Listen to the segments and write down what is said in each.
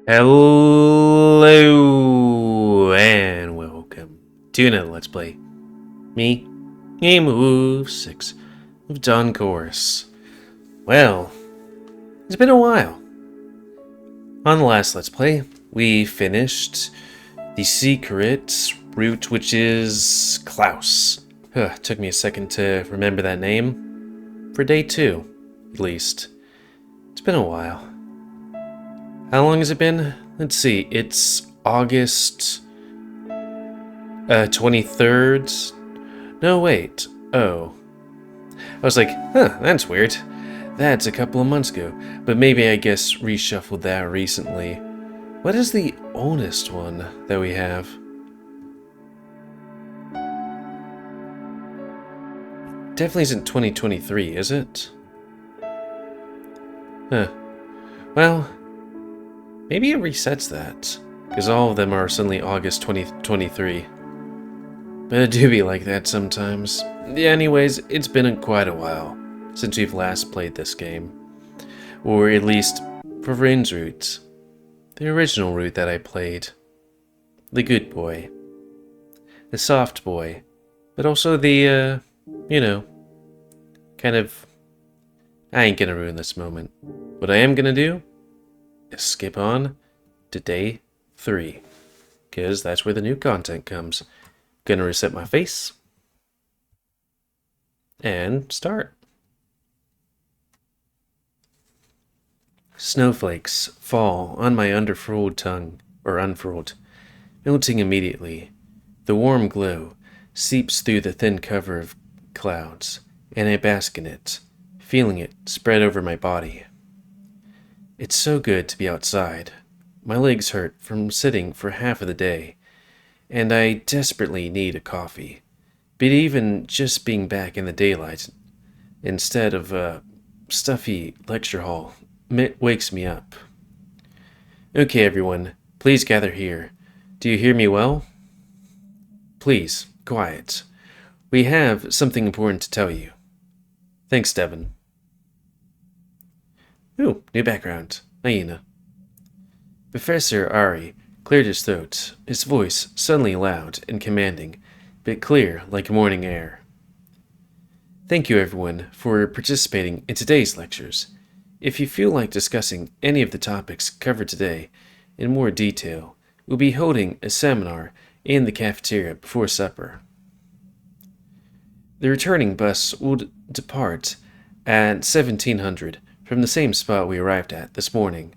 Hello and welcome to another Let's Play. Me, GamerWolfSix, of Dawn Course. Well, it's been a while. On the last Let's Play, we finished the secret route, which is Klaus. Took me a second to remember that name. For day 2, at least. It's been a while. How long has it been? Let's see, it's August 23rd? No, wait. Oh. I was like, that's weird. That's a couple of months ago. But maybe I guess reshuffled that recently. What is the oldest one that we have? Definitely isn't 2023, is it? Well, maybe it resets that, because all of them are suddenly August 2023. But it do be like that sometimes. Yeah, anyways, it's been quite a while since we've last played this game. Or at least for Rune's route. The original route that I played. The good boy. The soft boy. But also the, kind of... I ain't gonna ruin this moment. What I am gonna do is skip on to day 3, because that's where the new content comes. Gonna reset my face and start. Snowflakes fall on my unfurled tongue, melting immediately. The warm glow seeps through the thin cover of clouds, and I bask in it, feeling it spread over my body. It's so good to be outside. My legs hurt from sitting for half of the day, and I desperately need a coffee. But even just being back in the daylight, instead of a stuffy lecture hall, wakes me up. Okay, everyone, please gather here. Do you hear me well? Please, quiet. We have something important to tell you. Thanks, Devon. Ooh, new background. Hyena. Professor Ari cleared his throat, his voice suddenly loud and commanding, but clear like morning air. Thank you, everyone, for participating in today's lectures. If you feel like discussing any of the topics covered today in more detail, we'll be holding a seminar in the cafeteria before supper. The returning bus will depart at 1700 from the same spot we arrived at this morning.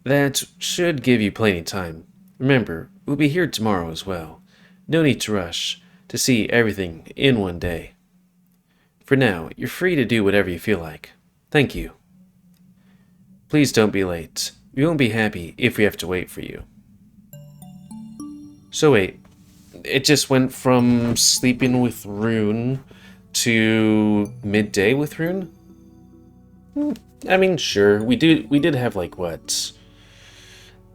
That should give you plenty of time. Remember, we'll be here tomorrow as well. No need to rush to see everything in one day. For now, you're free to do whatever you feel like. Thank you. Please don't be late. We won't be happy if we have to wait for you. So wait, it just went from sleeping with Rune to midday with Rune? I mean, sure, we did have, like, what,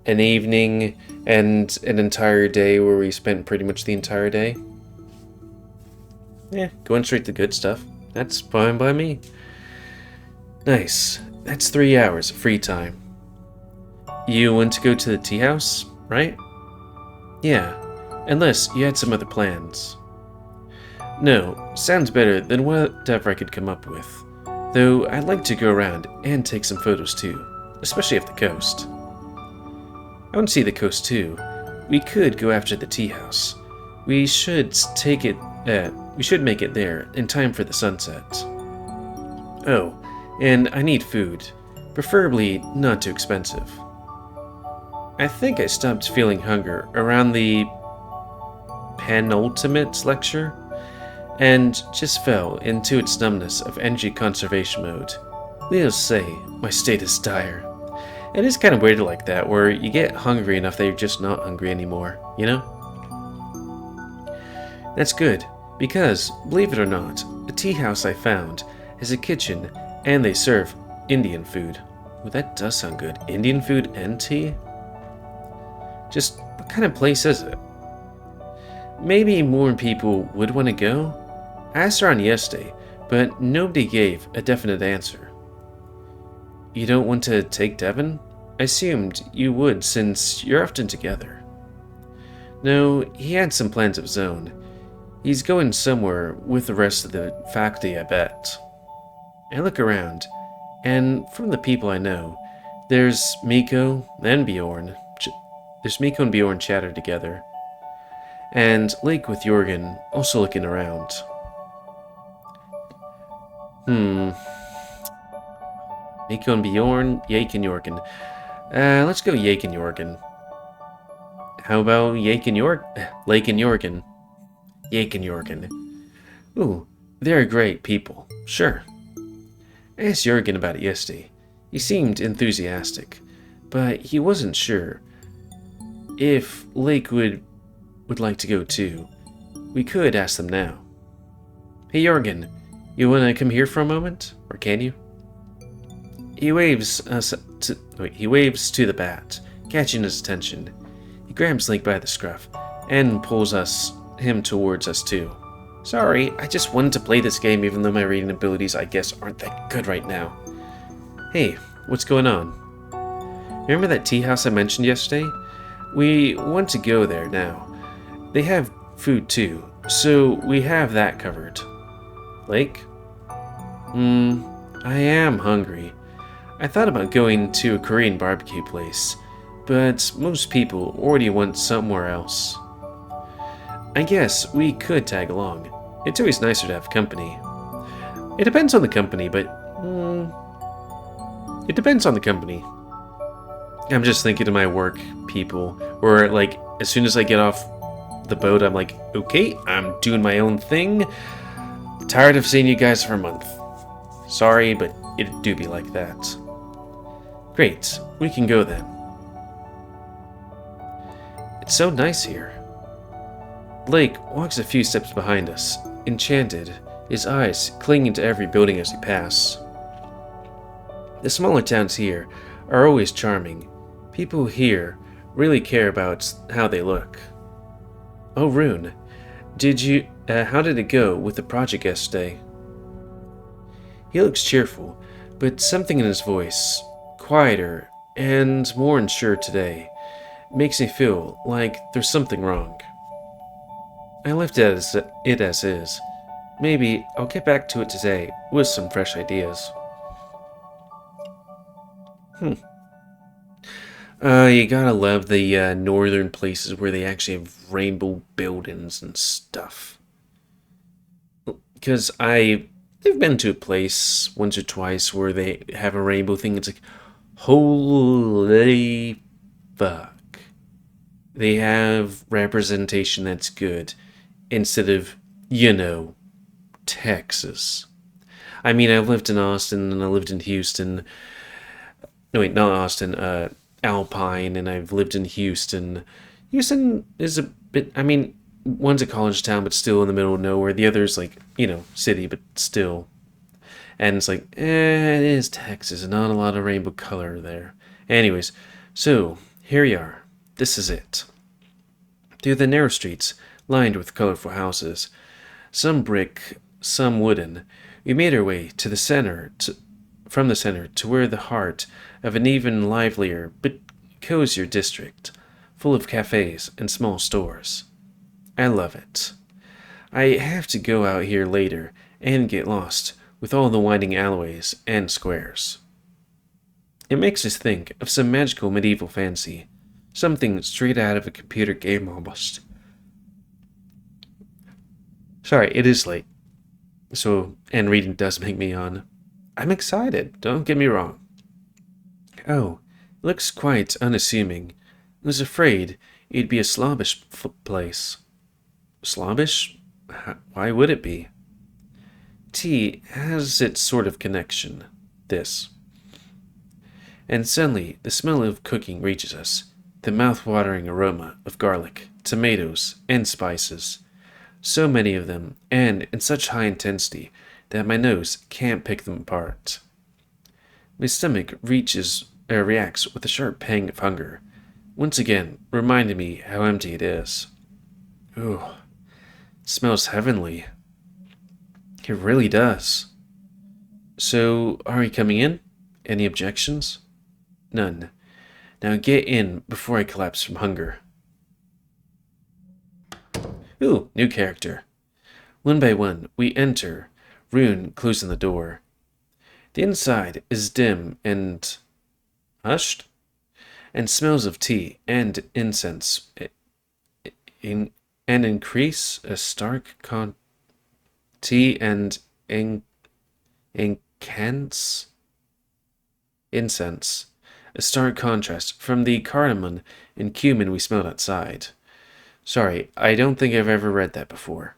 an evening and an entire day where we spent pretty much the entire day? Yeah, going straight to good stuff. That's fine by me. Nice. That's 3 hours of free time. You want to go to the tea house, right? Yeah, unless you had some other plans. No, sounds better than whatever I could come up with. Though I'd like to go around and take some photos too, especially of the coast. I want to see the coast too. We could go after the tea house. We should make it there in time for the sunset. Oh, and I need food, preferably not too expensive. I think I stopped feeling hunger around the penultimate lecture, and just fell into its numbness of energy conservation mode. Needless to say, my state is dire. It is kind of weird like that, where you get hungry enough that you're just not hungry anymore, you know? That's good, because, believe it or not, the tea house I found has a kitchen, and they serve Indian food. Ooh, that does sound good. Indian food and tea? Just, what kind of place is it? Maybe more people would want to go? I asked around yesterday, but nobody gave a definite answer. You don't want to take Devon? I assumed you would since you're often together. No, he had some plans of his own. He's going somewhere with the rest of the faculty, I bet. I look around, and from the people I know, there's Miko and Bjorn. There's Miko and Bjorn chatted together. And Lake with Jorgen also looking around. Miko and Bjorn, Yake and Jorgen. Let's go Yake and Jorgen. How about Lake and Jorgen? Yake and Jorgen. Ooh, they're great people. Sure. I asked Jorgen about it yesterday. He seemed enthusiastic, but he wasn't sure if Lake would like to go too. We could ask them now. Hey Jorgen, you wanna come here for a moment? Or can you? He waves to the bat, catching his attention. He grabs Link by the scruff and pulls him towards us too. Sorry, I just wanted to play this game even though my reading abilities, I guess, aren't that good right now. Hey, what's going on? Remember that tea house I mentioned yesterday? We want to go there now. They have food too, so we have that covered. Lake? I am hungry. I thought about going to a Korean barbecue place, but most people already went somewhere else. I guess we could tag along. It's always nicer to have company. It depends on the company, but... it depends on the company. I'm just thinking to my work people, where, like, as soon as I get off the boat, I'm like, okay, I'm doing my own thing. Tired of seeing you guys for a month. Sorry, but it do be like that. Great, we can go then. It's so nice here. Blake walks a few steps behind us, enchanted, his eyes clinging to every building as we pass. The smaller towns here are always charming. People here really care about how they look. Oh, Rune, how did it go with the project yesterday? He looks cheerful, but something in his voice, quieter and more unsure today, makes me feel like there's something wrong. I left it as is. Maybe I'll get back to it today with some fresh ideas. You gotta love the northern places where they actually have rainbow buildings and stuff. Because I've been to a place once or twice where they have a rainbow thing. It's like, holy fuck. They have representation that's good instead of, Texas. I mean, I've lived in Austin and I lived in Houston. No, wait, not Austin, Alpine, and I've lived in Houston. Houston is a bit, I mean, one's a college town, but still in the middle of nowhere. The other's like, city, but still. And it's like, it is Texas, and not a lot of rainbow color there. Anyways, so, here we are. This is it. Through the narrow streets, lined with colorful houses, some brick, some wooden, we made our way to the center, from the center to where the heart of an even livelier but cozier district, full of cafes and small stores. I love it. I have to go out here later and get lost with all the winding alleyways and squares. It makes us think of some magical medieval fantasy, something straight out of a computer game almost. Sorry, it is late. So, and reading does make me yawn. I'm excited, don't get me wrong. Oh, looks quite unassuming. I was afraid it'd be a slobbish place. Slobbish? Why would it be? Tea has its sort of connection. This. And suddenly, the smell of cooking reaches us, the mouth-watering aroma of garlic, tomatoes, and spices. So many of them, and in such high intensity, that my nose can't pick them apart. My stomach reacts with a sharp pang of hunger, once again reminding me how empty it is. Ooh, it smells heavenly. It really does. So, are we coming in? Any objections? None. Now get in before I collapse from hunger. Ooh, new character. One by one, we enter, Rune closing the door. The inside is dim and hushed, and smells of tea and incense and increase a stark tea and incants incense, a stark contrast from the cardamom and cumin we smelled outside. Sorry, I don't think I've ever read that before.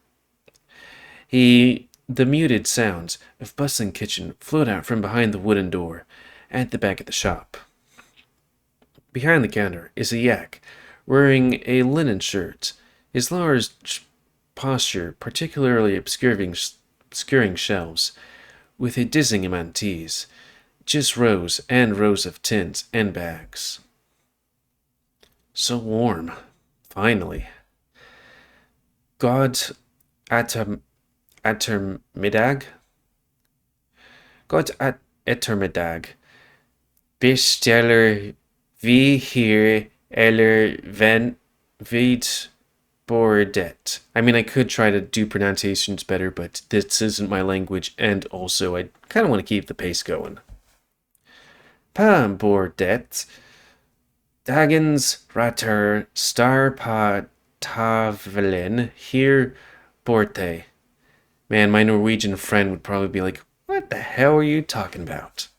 The muted sounds of bustling kitchen float out from behind the wooden door at the back of the shop. Behind the counter is a yak, wearing a linen shirt, his large posture particularly obscuring shelves, with a dizzying amount of teas, just rows and rows of tins and bags. So warm, finally. God Attermiddag? God Ettermiddag. Besteller wie hier eller vid bordet. I mean, I could try to do pronunciations better, but this isn't my language, and also I kind of want to keep the pace going. Pa bordet. Dagens rater star pa tavelen hier borte. Man, my Norwegian friend would probably be like, what the hell are you talking about?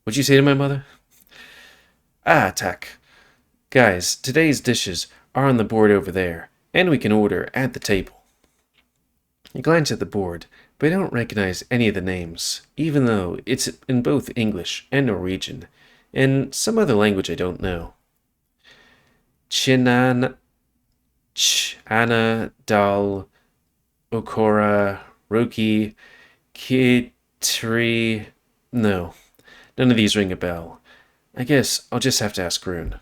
What'd you say to my mother? Ah, tack. Guys, today's dishes are on the board over there, and we can order at the table. I glance at the board, but I don't recognize any of the names, even though it's in both English and Norwegian, and some other language I don't know. Chana Dal Okora Roki Kitri. No, none of these ring a bell. I guess I'll just have to ask Rune.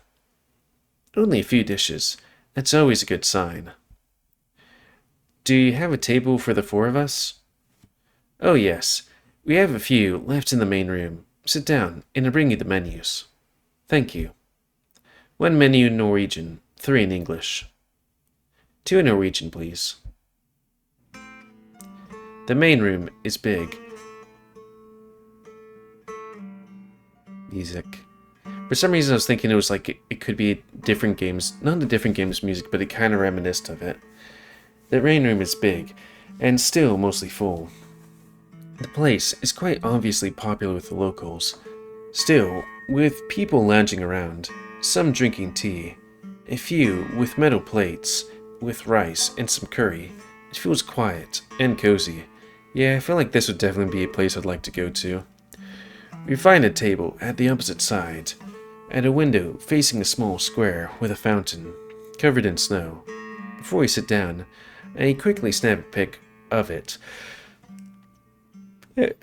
Only a few dishes. That's always a good sign. Do you have a table for the four of us? Oh, yes. We have a few left in the main room. Sit down, and I'll bring you the menus. Thank you. 1 menu in Norwegian, 3 in English. 2 in Norwegian, please. The main room is big. Music. For some reason I was thinking it was like it could be different games, not the different games music, but it kind of reminisced of it. The main room is big, and still mostly full. The place is quite obviously popular with the locals. Still, with people lounging around, some drinking tea, a few with metal plates, with rice and some curry, it feels quiet and cozy. Yeah, I feel like this would definitely be a place I'd like to go to. We find a table at the opposite side, at a window facing a small square with a fountain, covered in snow. Before we sit down, I quickly snap a pic of it.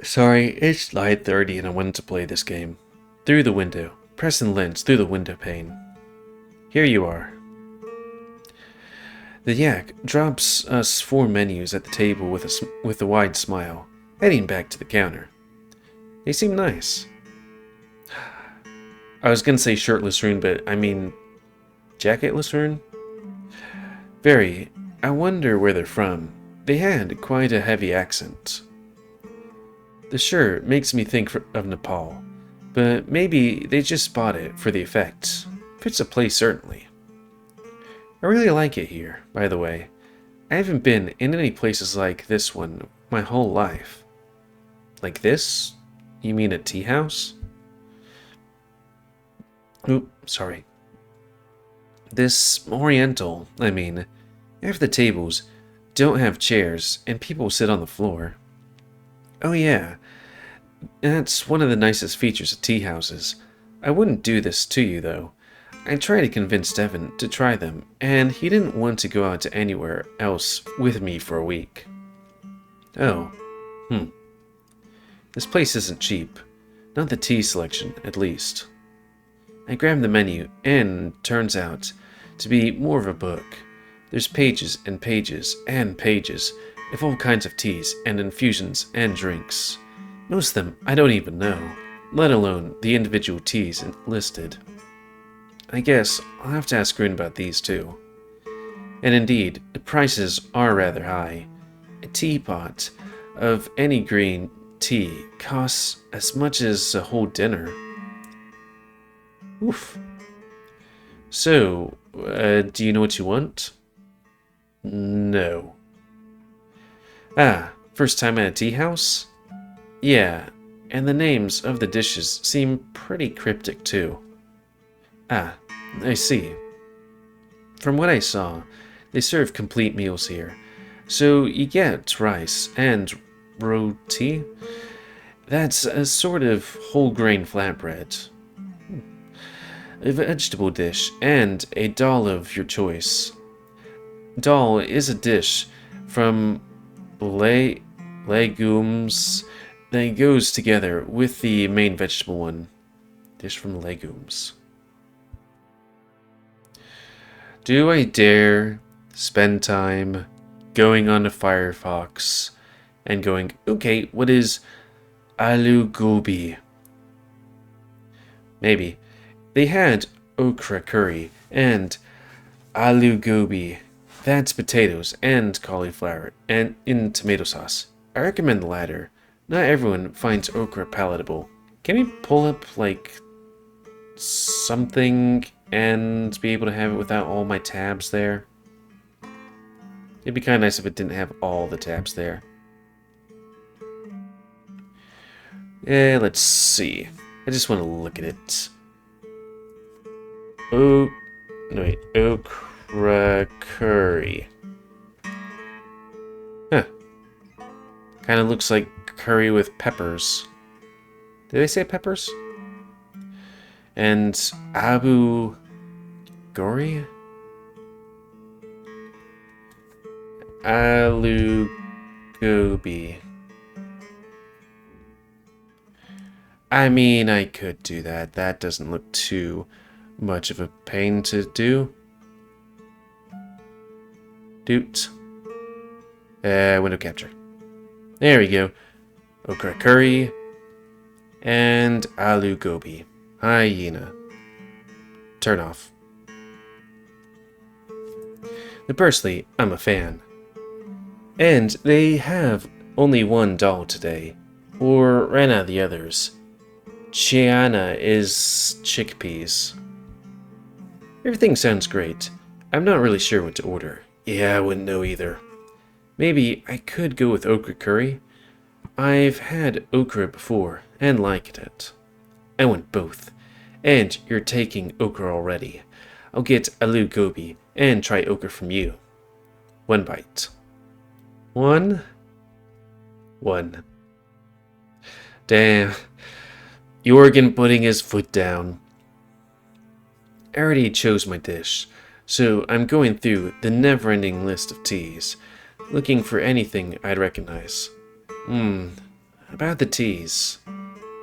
Sorry, it's 9:30 and I wanted to play this game. Through the window, pressing lens through the window pane. Here you are. The yak drops us 4 menus at the table with a wide smile, heading back to the counter. They seem nice. I was gonna say shirtless Rune, but I mean jacketless Rune? Very. I wonder where they're from. They had quite a heavy accent. The shirt makes me think of Nepal, but maybe they just bought it for the effect. Fits a place certainly. I really like it here, by the way. I haven't been in any places like this one my whole life. Like this? You mean a tea house? Oop, sorry. This Oriental, I mean, half the tables don't have chairs and people sit on the floor. Oh yeah, that's one of the nicest features of tea houses. I wouldn't do this to you though. I tried to convince Devin to try them, and he didn't want to go out to anywhere else with me for a week. Oh, This place isn't cheap. Not the tea selection, at least. I grabbed the menu, and turns out to be more of a book. There's pages and pages and pages of all kinds of teas and infusions and drinks. Most of them I don't even know, let alone the individual teas listed. I guess I'll have to ask Rune about these too. And indeed, the prices are rather high. A teapot of any green tea costs as much as a whole dinner. Oof. So, do you know what you want? No. Ah, first time at a tea house? Yeah, and the names of the dishes seem pretty cryptic too. Ah, I see. From what I saw, they serve complete meals here. So you get rice and roti. That's a sort of whole grain flatbread. A vegetable dish, and a dal of your choice. Dal is a dish from legumes that goes together with the main vegetable one. Dish from legumes. Do I dare spend time going on to Firefox and going, okay, what is aloo gobi? Maybe. They had okra curry and aloo gobi. That's potatoes and cauliflower and in tomato sauce. I recommend the latter. Not everyone finds okra palatable. Can we pull up, like, something and be able to have it without all my tabs there? It'd be kind of nice if it didn't have all the tabs there. Yeah, let's see. I just want to look at it. Oh, no wait, okra curry. Huh. Kind of looks like curry with peppers. Did they say peppers? And Abu Gori? Aloo gobi. I mean, I could do that. That doesn't look too much of a pain to do. Doot. Window capture. There we go. Okra curry. And aloo gobi. Hyena. Turn off. Now, personally, I'm a fan. And they have only one doll today. Or ran out of the others. Chiana is chickpeas. Everything sounds great. I'm not really sure what to order. Yeah, I wouldn't know either. Maybe I could go with okra curry. I've had okra before and liked it. I want both. And you're taking okra already. I'll get aloo gobi and try okra from you. One bite. One. Damn. Jorgen putting his foot down. I already chose my dish, so I'm going through the never-ending list of teas, looking for anything I'd recognize. About the teas.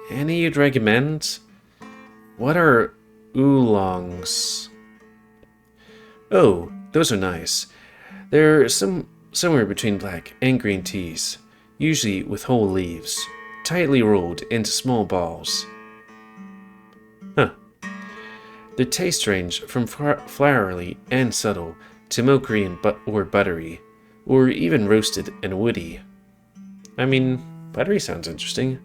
Any you'd recommend? What are oolongs? Oh, those are nice. They're somewhere between black and green teas, usually with whole leaves, tightly rolled into small balls. Huh. Their taste range from flowery and subtle to milky and or buttery, or even roasted and woody. I mean, buttery sounds interesting.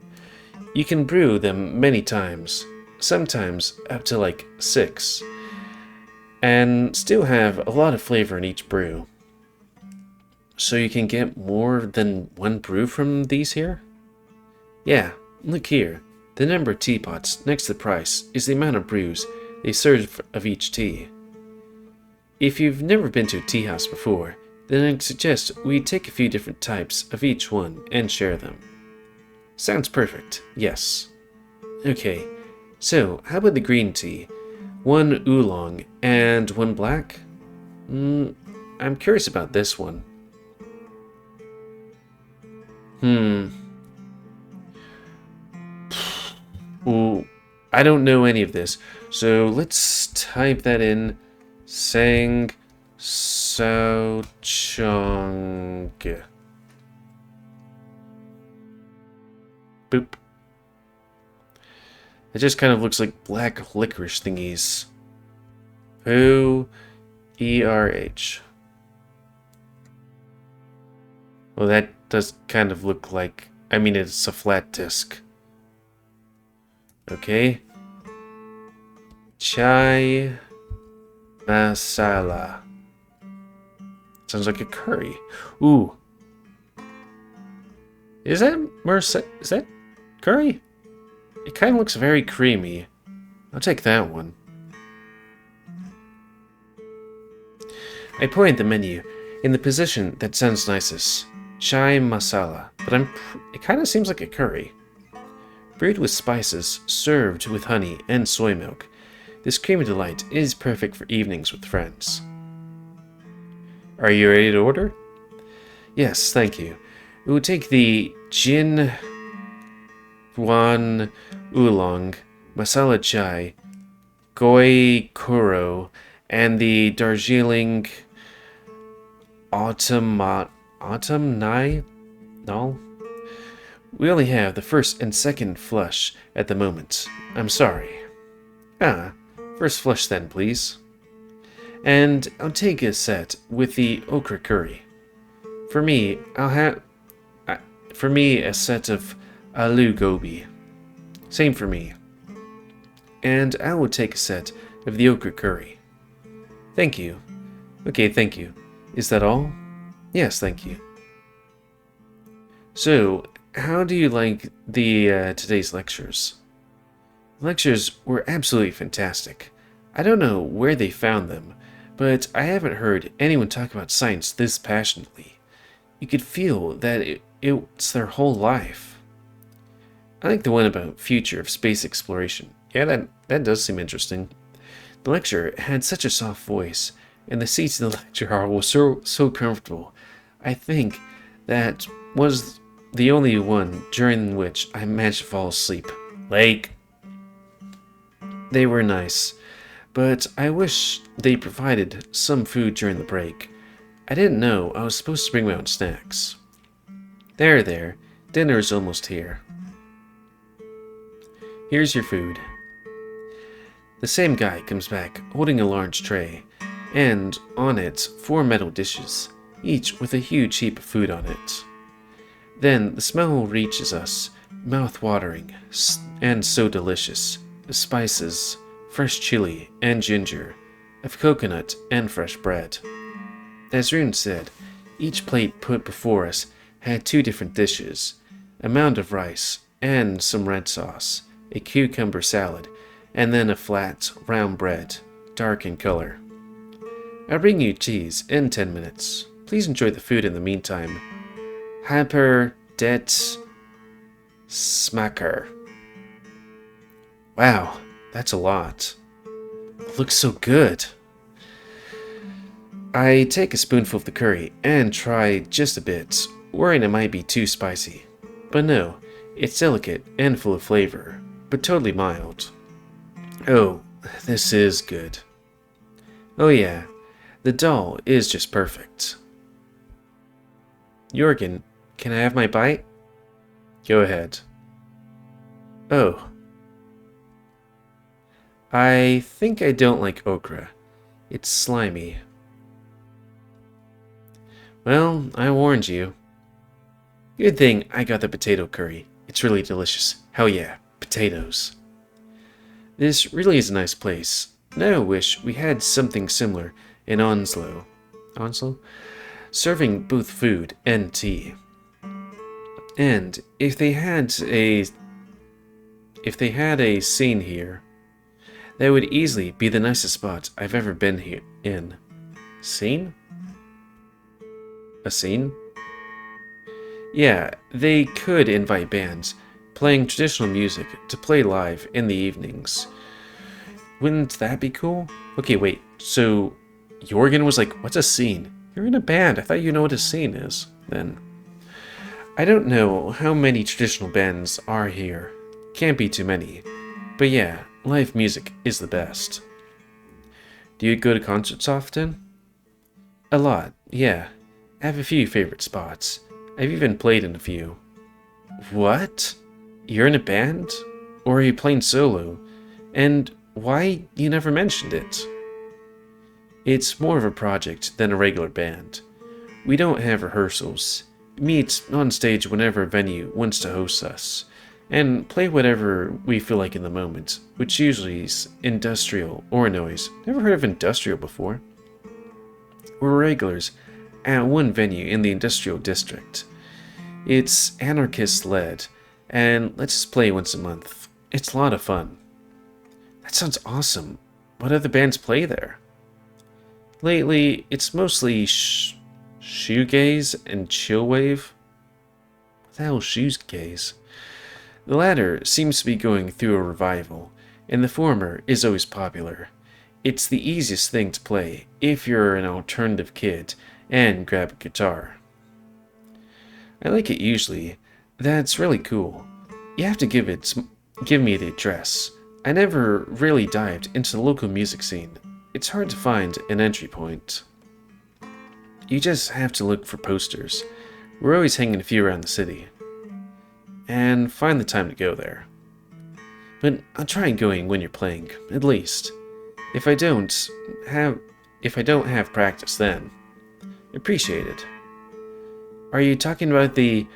You can brew them many times, sometimes up to like 6, and still have a lot of flavor in each brew. So you can get more than one brew from these here? Yeah, look here. The number of teapots next to the price is the amount of brews they serve of each tea. If you've never been to a tea house before, then I'd suggest we take a few different types of each one and share them. Sounds perfect, yes. Okay, so how about the green tea? 1 oolong and 1 black? I'm curious about this one. Ooh, I don't know any of this, so let's type that in. Sang Sao Chong. Boop. It just kind of looks like black licorice thingies. P-O-E-R-H. Well, that does kind of look like... I mean, it's a flat disc. Okay. Chai masala. Sounds like a curry. Ooh. Is that curry? It kind of looks very creamy. I'll take that one. I point at the menu in the position that sounds nicest. Chai masala, but it kind of seems like a curry. Brewed with spices, served with honey and soy milk, this creamy delight is perfect for evenings with friends. Are you ready to order? Yes, thank you. We will take the Jin Guan Oolong, Masala Chai, Goi Kuro, and the Darjeeling Autumn Night? No? We only have the first and second flush at the moment. I'm sorry. First flush then, please. And I'll take a set with the okra curry. For me, a set of aloo gobi. Same for me. And I will take a set of the okra curry. Thank you. Okay, thank you. Is that all? Yes, thank you. So, how do you like the today's lectures? The lectures were absolutely fantastic. I don't know where they found them, but I haven't heard anyone talk about science this passionately. You could feel that it's their whole life. I like the one about future of space exploration. Yeah, that does seem interesting. The lecturer had such a soft voice, and the seats in the lecture hall were so comfortable. I think that was the only one during which I managed to fall asleep. They were nice, but I wish they provided some food during the break. I didn't know I was supposed to bring my own snacks. There, dinner is almost here. Here's your food. The same guy comes back holding a large tray, and on it 4 metal dishes, each with a huge heap of food on it. Then the smell reaches us, mouth-watering, and so delicious. The spices, fresh chili and ginger, of coconut and fresh bread. As Rune said, each plate put before us had 2 different dishes, a mound of rice and some red sauce, a cucumber salad, and then a flat, round bread, dark in color. I'll bring you cheese in 10 minutes. Please enjoy the food in the meantime. Hyper det smaker. Wow, that's a lot. It looks so good. I take a spoonful of the curry and try just a bit, worrying it might be too spicy. But no, it's delicate and full of flavor, but totally mild. Oh, this is good. Oh yeah, the dal is just perfect. Jorgen, can I have my bite? Go ahead. Oh. I think I don't like okra. It's slimy. Well, I warned you. Good thing I got the potato curry. It's really delicious. Hell yeah, potatoes. This really is a nice place. Now I wish we had something similar in Onslow. Onslow? Serving both food and tea. And if they had a scene here, that would easily be the nicest spot I've ever been here in. Scene? A scene? Yeah, they could invite bands playing traditional music to play live in the evenings. Wouldn't that be cool? Okay, wait, so Jorgen was like, what's a scene? You're in a band, I thought you know what a scene is, then. I don't know how many traditional bands are here. Can't be too many. But yeah, live music is the best. Do you go to concerts often? A lot, yeah. I have a few favorite spots. I've even played in a few. What? You're in a band? Or are you playing solo? And why you never mentioned it? It's more of a project than a regular band. We don't have rehearsals. Meet on stage whenever a venue wants to host us, and play whatever we feel like in the moment, which usually is industrial or noise. Never heard of industrial before. We're regulars at one venue in the industrial district. It's anarchist-led, and let's just play once a month. It's a lot of fun. That sounds awesome. What other bands play there? Lately, it's mostly shoegaze and chillwave. What the hell is shoegaze? The latter seems to be going through a revival, and the former is always popular. It's the easiest thing to play if you're an alternative kid and grab a guitar. I like it usually. That's really cool. You have to give me the address. I never really dived into the local music scene. It's hard to find an entry point. You just have to look for posters. We're always hanging a few around the city. And find the time to go there. But I'll try going when you're playing, at least. If I don't have practice then. Appreciate it. Are you talking about the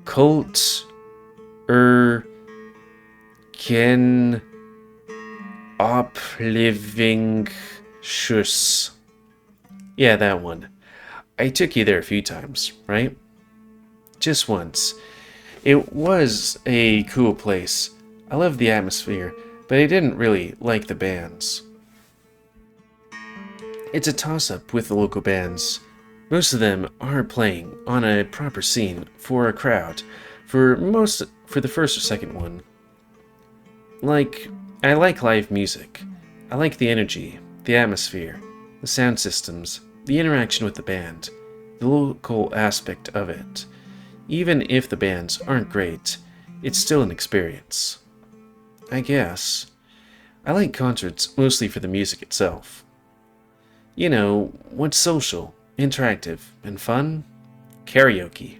cult can upliving schuss? Yeah, that one. I took you there a few times, right? Just once. It was a cool place. I loved the atmosphere, but I didn't really like the bands. It's a toss-up with the local bands. Most of them are playing on a proper scene for a crowd for the first or second one. I like live music. I like the energy, the atmosphere, the sound systems, the interaction with the band, the local aspect of it. Even if the bands aren't great, it's still an experience. I guess. I like concerts mostly for the music itself. You know, what's social, interactive, and fun? Karaoke.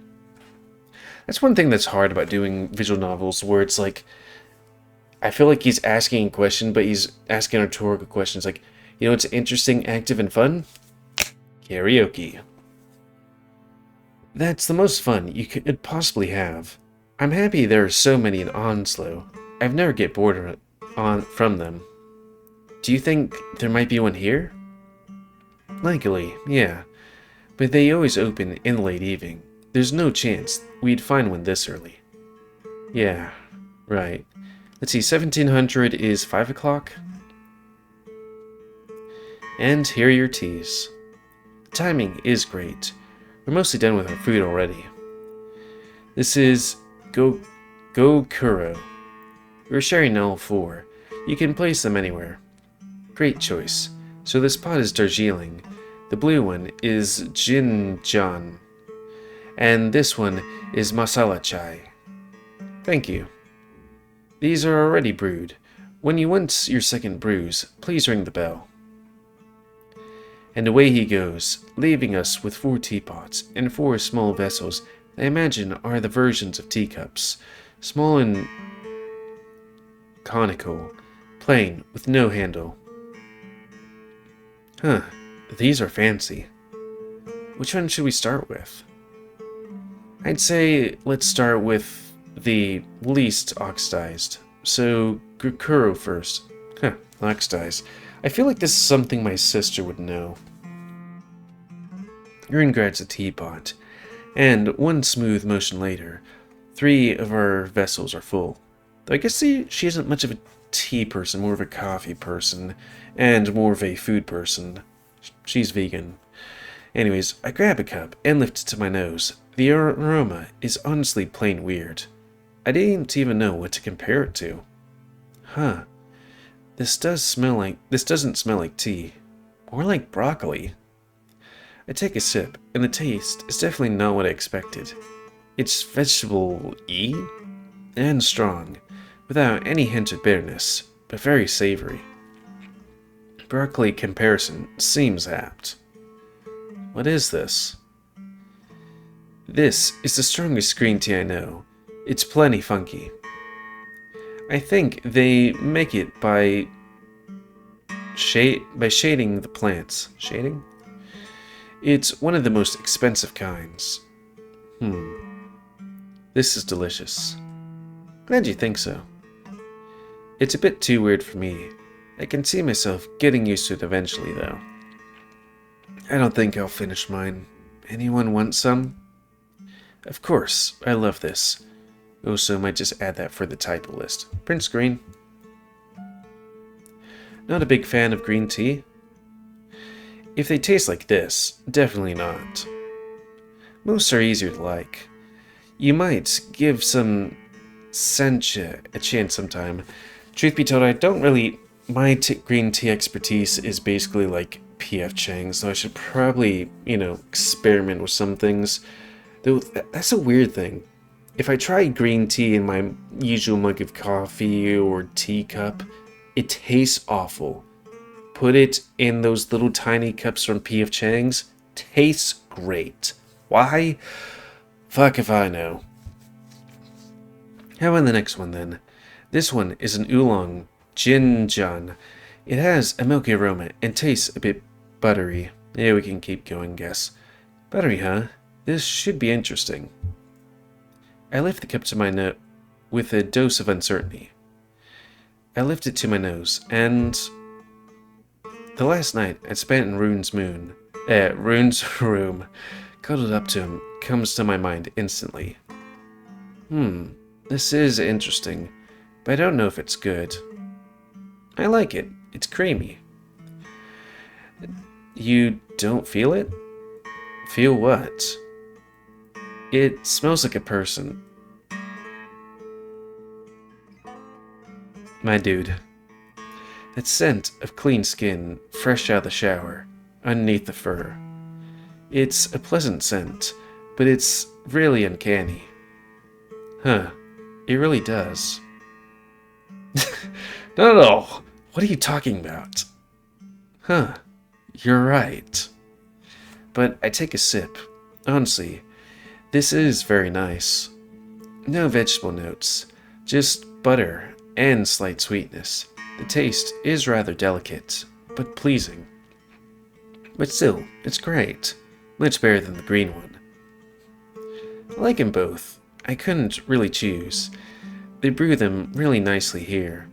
That's one thing that's hard about doing visual novels, where it's like, I feel like he's asking a question, but he's asking rhetorical questions. Like, you know what's interesting, active, and fun? Karaoke. That's the most fun you could possibly have. I'm happy there are so many in Onslow. I've never get bored from them. Do you think there might be one here? Likely, yeah. But they always open in the late evening. There's no chance we'd find one this early. Yeah, right. Let's see, 1700 is 5 o'clock. And here are your teas. Timing is great. We're mostly done with our food already. This is Gokuro. We're sharing all four. You can place them anywhere. Great choice. So this pot is Darjeeling. The blue one is Jinjan. And this one is Masala Chai. Thank you. These are already brewed. When you want your second brews, please ring the bell. And away he goes, leaving us with 4 teapots and 4 small vessels that I imagine are the versions of teacups, small and conical, plain, with no handle. Huh, these are fancy. Which one should we start with? I'd say let's start with the least oxidized. So, Gokuro first. Huh, oxidized. I feel like this is something my sister would know. Rune grabs a teapot, and one smooth motion later, 3 of our vessels are full. Though I guess she isn't much of a tea person, more of a coffee person, and more of a food person. She's vegan. Anyways, I grab a cup and lift it to my nose. The aroma is honestly plain weird. I didn't even know what to compare it to. Huh. This doesn't smell like tea. More like broccoli. I take a sip, and the taste is definitely not what I expected. It's vegetable-y and strong, without any hint of bitterness, but very savory. Broccoli comparison seems apt. What is this? This is the strongest green tea I know. It's plenty funky. I think they make it by shading the plants. Shading? It's one of the most expensive kinds. This is delicious. Glad you think so. It's a bit too weird for me. I can see myself getting used to it eventually, though. I don't think I'll finish mine. Anyone want some? Of course, I love this. Also, might just add that for the typo list. Print screen. Not a big fan of green tea? If they taste like this, definitely not. Most are easier to like. You might give some sencha a chance sometime. Truth be told, I don't really... My green tea expertise is basically like P.F. Chang, so I should probably, experiment with some things. Though, that's a weird thing. If I try green tea in my usual mug of coffee or teacup, it tastes awful. Put it in those little tiny cups from P.F. Chang's, tastes great. Why? Fuck if I know. How about the next one then? This one is an oolong jinjan. It has a milky aroma and tastes a bit buttery. Yeah, we can keep going, guess. Buttery, huh? This should be interesting. I lift the cup to my nose with a dose of uncertainty. I lift it to my nose, and the last night I spent in Rune's room, cuddled up to him, comes to my mind instantly. This is interesting, but I don't know if it's good. I like it. It's creamy. You don't feel it? Feel what? It smells like a person. My dude. That scent of clean skin, fresh out of the shower, underneath the fur. It's a pleasant scent, but it's really uncanny. Huh. It really does. No. What are you talking about? Huh. You're right. But I take a sip. Honestly, this is very nice. No vegetable notes, just butter and slight sweetness. The taste is rather delicate, but pleasing. But still, it's great. Much better than the green one. I like them both. I couldn't really choose. They brew them really nicely here.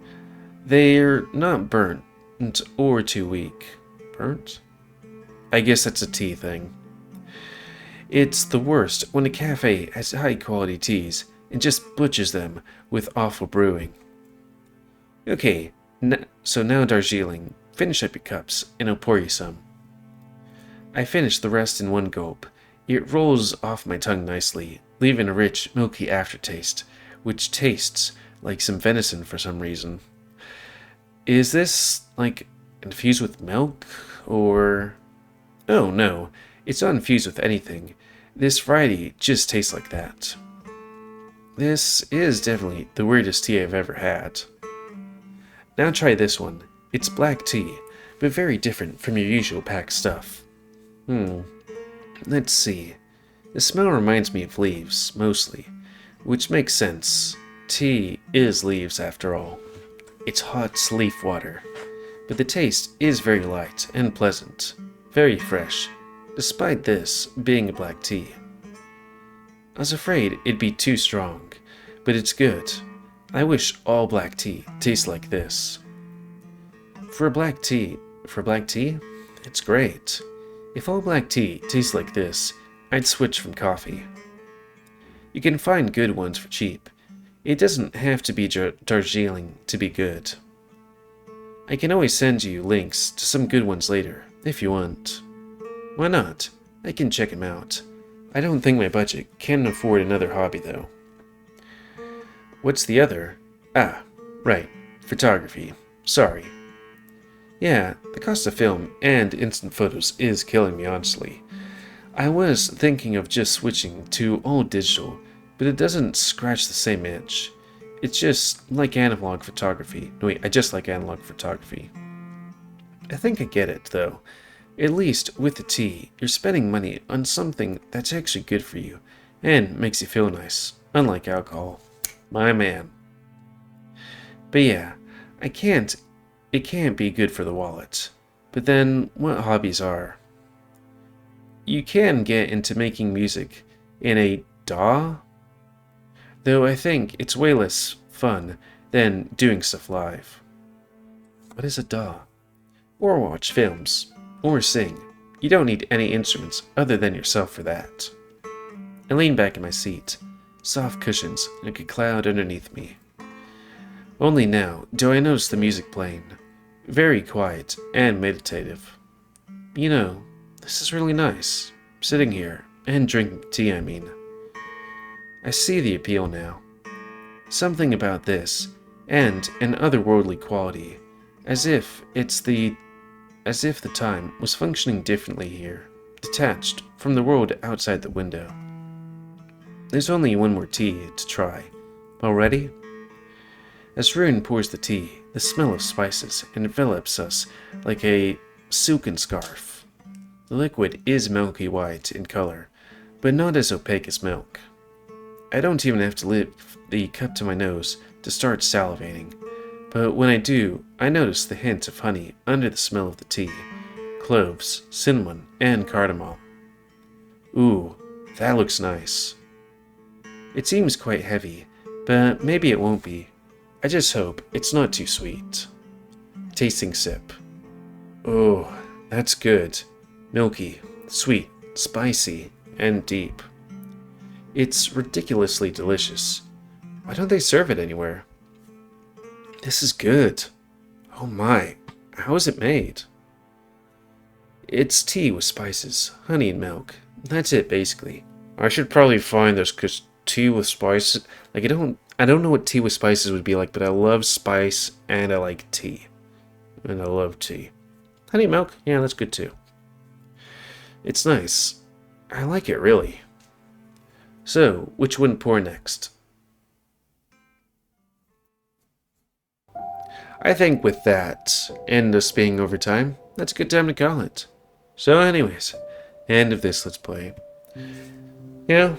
They're not burnt or too weak. Burnt? I guess that's a tea thing. It's the worst when a cafe has high quality teas and just butchers them with awful brewing. Okay, so now Darjeeling, finish up your cups and I'll pour you some. I finish the rest in one gulp. It rolls off my tongue nicely, leaving a rich, milky aftertaste, which tastes like some venison for some reason. Is this, like, infused with milk, or... Oh, no, it's not infused with anything. This variety just tastes like that. This is definitely the weirdest tea I've ever had. Now try this one. It's black tea, but very different from your usual packed stuff. Let's see. The smell reminds me of leaves, mostly, which makes sense. Tea is leaves after all. It's hot leaf water, but the taste is very light and pleasant, very fresh, despite this being a black tea. I was afraid it'd be too strong, but it's good. I wish all black tea tastes like this. For black tea, it's great. If all black tea tastes like this, I'd switch from coffee. You can find good ones for cheap. It doesn't have to be Darjeeling to be good. I can always send you links to some good ones later, if you want. Why not? I can check them out. I don't think my budget can afford another hobby, though. What's the other? Ah, right, photography. Sorry. Yeah, the cost of film and instant photos is killing me, honestly. I was thinking of just switching to all digital, but it doesn't scratch the same itch. It's just like analog photography. No, wait, I just like analog photography. I think I get it, though. At least with the tea, you're spending money on something that's actually good for you and makes you feel nice. Unlike alcohol. My man. But yeah, it can't be good for the wallet. But then, what hobbies are? You can get into making music in a DAW, though I think it's way less fun than doing stuff live. What is a DAW? Or watch films, or sing. You don't need any instruments other than yourself for that. I lean back in my seat, soft cushions, like a cloud underneath me. Only now do I notice the music playing. Very quiet and meditative. You know, this is really nice. Sitting here, and drinking tea, I mean. I see the appeal now. Something about this, and an otherworldly quality, as if the time was functioning differently here, detached from the world outside the window. There's only one more tea to try. Already? As Rune pours the tea, the smell of spices envelops us like a silken scarf. The liquid is milky white in color, but not as opaque as milk. I don't even have to lift the cup to my nose to start salivating, but when I do, I notice the hint of honey under the smell of the tea, cloves, cinnamon, and cardamom. Ooh, that looks nice. It seems quite heavy, but maybe it won't be. I just hope it's not too sweet. Tasting sip. Oh, that's good. Milky, sweet, spicy, and deep. It's ridiculously delicious. Why don't they serve it anywhere? This is good. Oh my, how is it made? It's tea with spices, honey and milk. That's it, basically. I should probably find this, because tea with spices... Like, I don't know what tea with spices would be like, but I love spice, and I like tea. And I love tea. Honey and milk? Yeah, that's good too. It's nice. I like it, really. So, which one pour next? I think with that, and us being over time, that's a good time to call it. So anyways, end of this Let's Play. You know,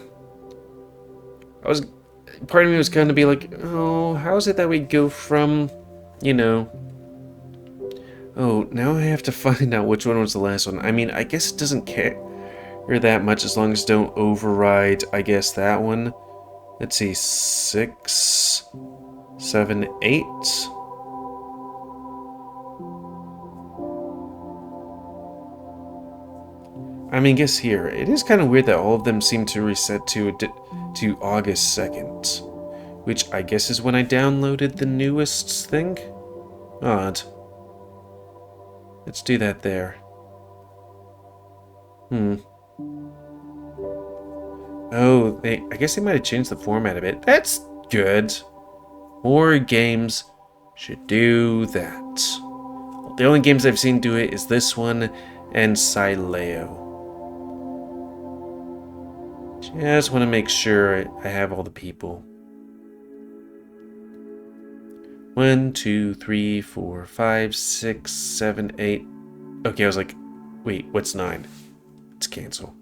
part of me was going to be like, oh, how is it that we go from, you know, oh, now I have to find out which one was the last one. I mean, I guess it doesn't care that much as long as don't override, I guess, that one. Let's see, 6, 7, 8. I mean, guess here, it is kind of weird that all of them seem to reset to August 2nd, which I guess is when I downloaded the newest thing? Odd. Let's do that there. Oh, I guess they might have changed the format a bit. That's good. More games should do that. The only games I've seen do it is this one and Sileo. Just want to make sure I have all the people. 1, 2, 3, 4, 5, 6, 7, 8. Okay, I was like, wait, what's 9? Let's cancel.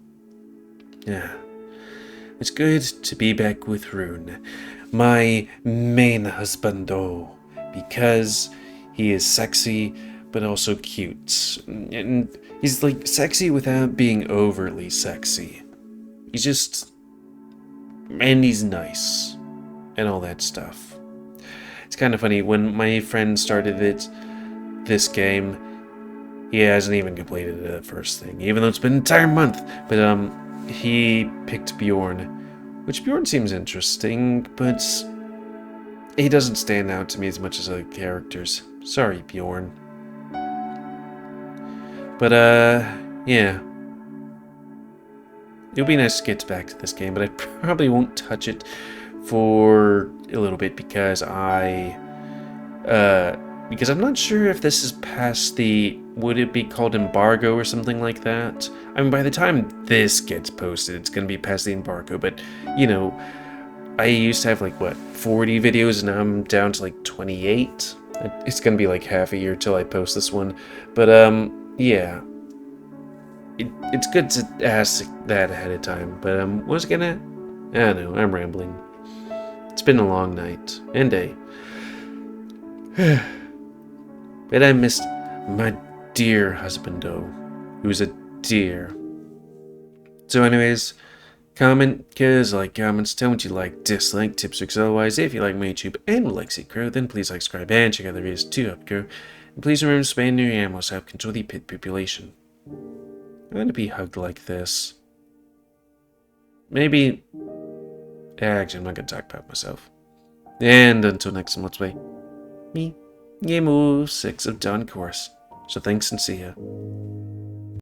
Yeah. It's good to be back with Rune, my main husbando, because he is sexy, but also cute. And he's like sexy without being overtly sexy. He's just, and he's nice, and all that stuff. It's kind of funny, when my friend started this game, he hasn't even completed the first thing, even though it's been an entire month, but he picked Bjorn, which Bjorn seems interesting, but he doesn't stand out to me as much as other characters. Sorry, Bjorn. But, yeah. It'll be nice to get back to this game, but I probably won't touch it for a little bit because I'm not sure if this is past the, would it be called embargo or something like that? I mean, by the time this gets posted, it's going to be past the embargo, but, you know, I used to have like, what, 40 videos, and now I'm down to like 28? It's going to be like half a year till I post this one, but, yeah. It's good to ask that ahead of time, but, what was I gonna... I don't know, I'm rambling. It's been a long night and day. But I missed my dear husbando, who's a dear. So anyways, comment, cause like comments, tell me what you like, dislike, tips, tricks, otherwise. If you like my YouTube and would like to see it grow, then please like, subscribe, and check out the videos to help grow. And please remember to spay new animals to help control the pit population. I'm gonna be hugged like this. Maybe... Actually, I'm not gonna talk about myself. And until next time, let's play me, GamerWolfSix of Dawn Course. So thanks and see ya.